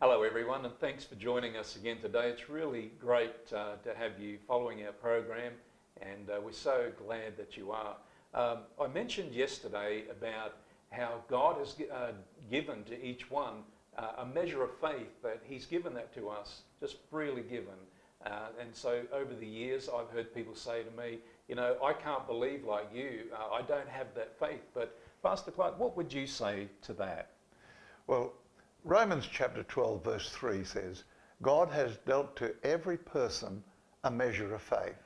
Hello, everyone, and thanks for joining us again today. It's really great to have you following our program, and we're so glad that you are. I mentioned yesterday about how God has given to each one a measure of faith, that He's given that to us, just freely given. And so over the years, I've heard people say to me, I can't believe like you. I don't have that faith. But Pastor Clark, what would you say to that? Well, Romans chapter 12 verse 3 says, God has dealt to every person a measure of faith.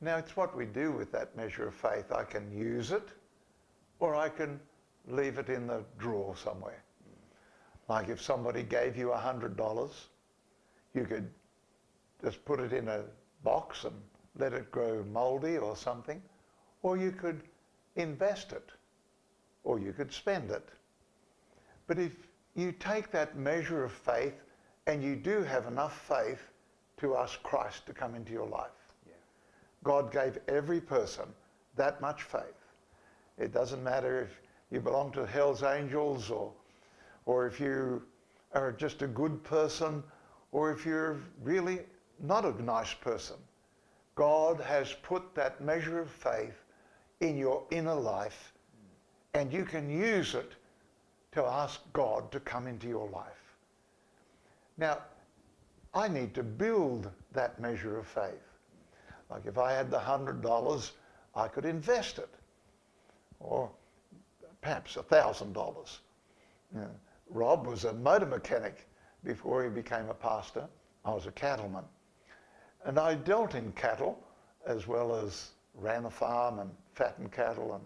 Now it's what we do with that measure of faith. I can use it or I can leave it in the drawer somewhere. Like if somebody gave you $100, you could just put it in a box and let it grow moldy or something, or you could invest it, or you could spend it. But if you take that measure of faith and you do have enough faith to ask Christ to come into your life. Yeah. God gave every person that much faith. It doesn't matter if you belong to Hell's Angels or if you are just a good person or if you're really not a nice person. God has put that measure of faith in your inner life, and you can use it to ask God to come into your life. Now, I need to build that measure of faith. Like if I had the $100, I could invest it, or perhaps $1,000. Rob was a motor mechanic before he became a pastor. I was a cattleman. And I dealt in cattle as well as ran a farm and fattened cattle and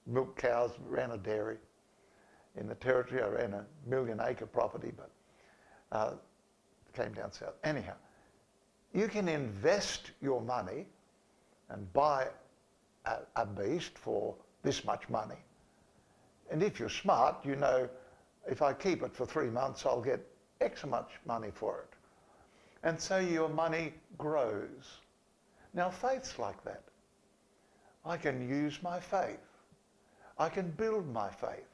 milked cows, ran a dairy. In the territory, I ran a 1-million-acre property, but came down south. Anyhow, you can invest your money and buy a beast for this much money. And if you're smart, you know, if I keep it for 3 months, I'll get X much money for it. And so your money grows. Now, faith's like that. I can use my faith. I can build my faith.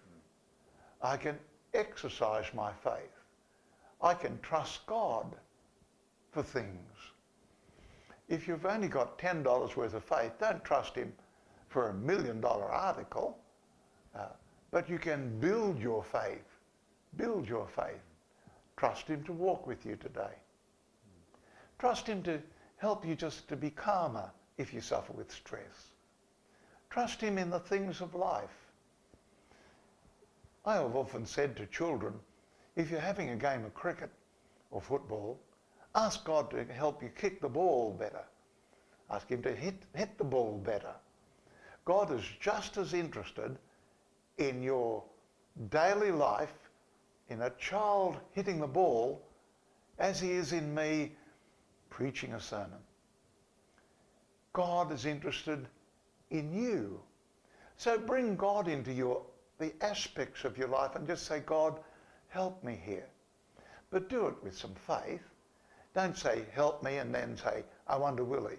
I can exercise my faith. I can trust God for things. If you've only got $10 worth of faith, don't trust Him for $1 million article, but you can build your faith. Build your faith. Trust Him to walk with you today. Trust Him to help you just to be calmer if you suffer with stress. Trust Him in the things of life. I have often said to children, if you're having a game of cricket or football, ask God to help you kick the ball better. Ask Him to hit the ball better. God is just as interested in your daily life, in a child hitting the ball, as He is in me preaching a sermon. God is interested in you. So bring God into the aspects of your life and just say, God, help me here. But do it with some faith. Don't say, help me, and then say, I wonder will He?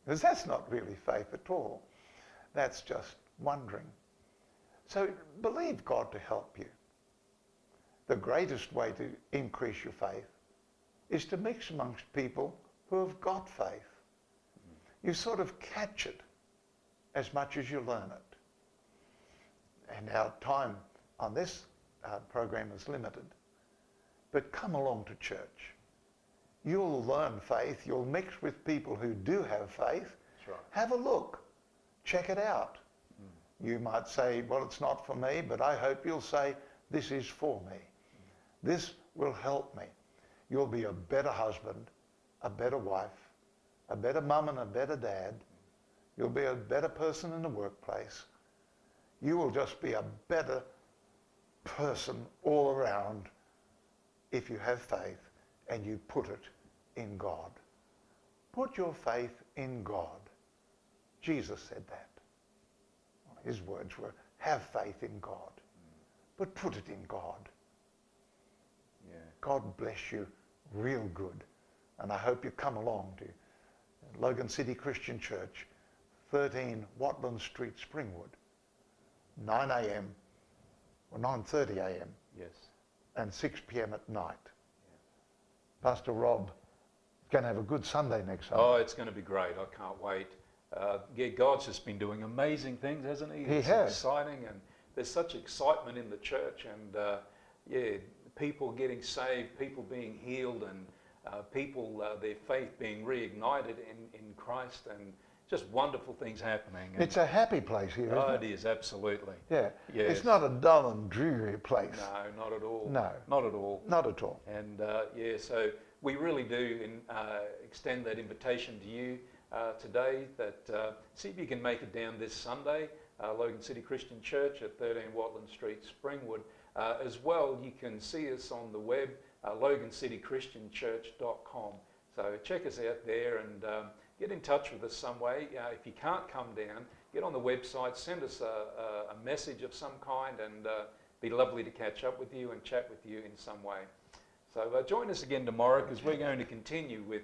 Because that's not really faith at all. That's just wondering. So believe God to help you. The greatest way to increase your faith is to mix amongst people who have got faith. You sort of catch it as much as you learn it. And our time on this program is limited. But come along to church. You'll learn faith. You'll mix with people who do have faith. Right. Have a look. Check it out. You might say, well, it's not for me, but I hope you'll say, this is for me. This will help me. You'll be a better husband, a better wife, a better mum and a better dad. You'll be a better person in the workplace. You will just be a better person all around if you have faith and you put it in God. Put your faith in God. Jesus said that. His words were, have faith in God, but put it in God. Yeah. God bless you real good. And I hope you come along to Logan City Christian Church, 13 Watland Street, Springwood, 9 a.m. or 9:30 a.m. Yes. and 6 p.m. at night. Pastor Rob is going to have a good Sunday next Sunday. Oh, it's going to be great. I can't wait. Yeah, God's just been doing amazing things, hasn't he? He It's has. exciting, and there's such excitement in the church, and yeah, people getting saved, people being healed, and people, their faith being reignited in Christ, and just wonderful things happening. And It's a happy place here, isn't oh, it? it is, absolutely. Yeah. Yes. It's not a dull and dreary place. No, not at all. No. Not at all. Not at all. And yeah, so we really do extend that invitation to you today, that see if you can make it down this Sunday, Logan City Christian Church at 13 Watland Street, Springwood. As well, you can see us on the web, logancitychristianchurch.com. So check us out there and get in touch with us some way. If you can't come down, get on the website, send us a message of some kind, and be lovely to catch up with you and chat with you in some way. So join us again tomorrow, because we're going to continue with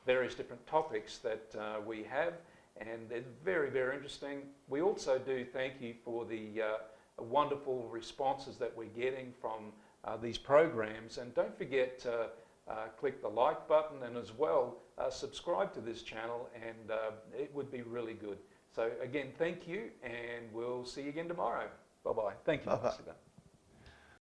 various different topics that we have, and they're very, very interesting. We also do thank you for the wonderful responses that we're getting from these programs, and don't forget to click the like button, and as well subscribe to this channel, and it would be really good. So again, thank you, and we'll see you again tomorrow. Bye-bye. Thank you, Bye-bye. Mr. Gunn.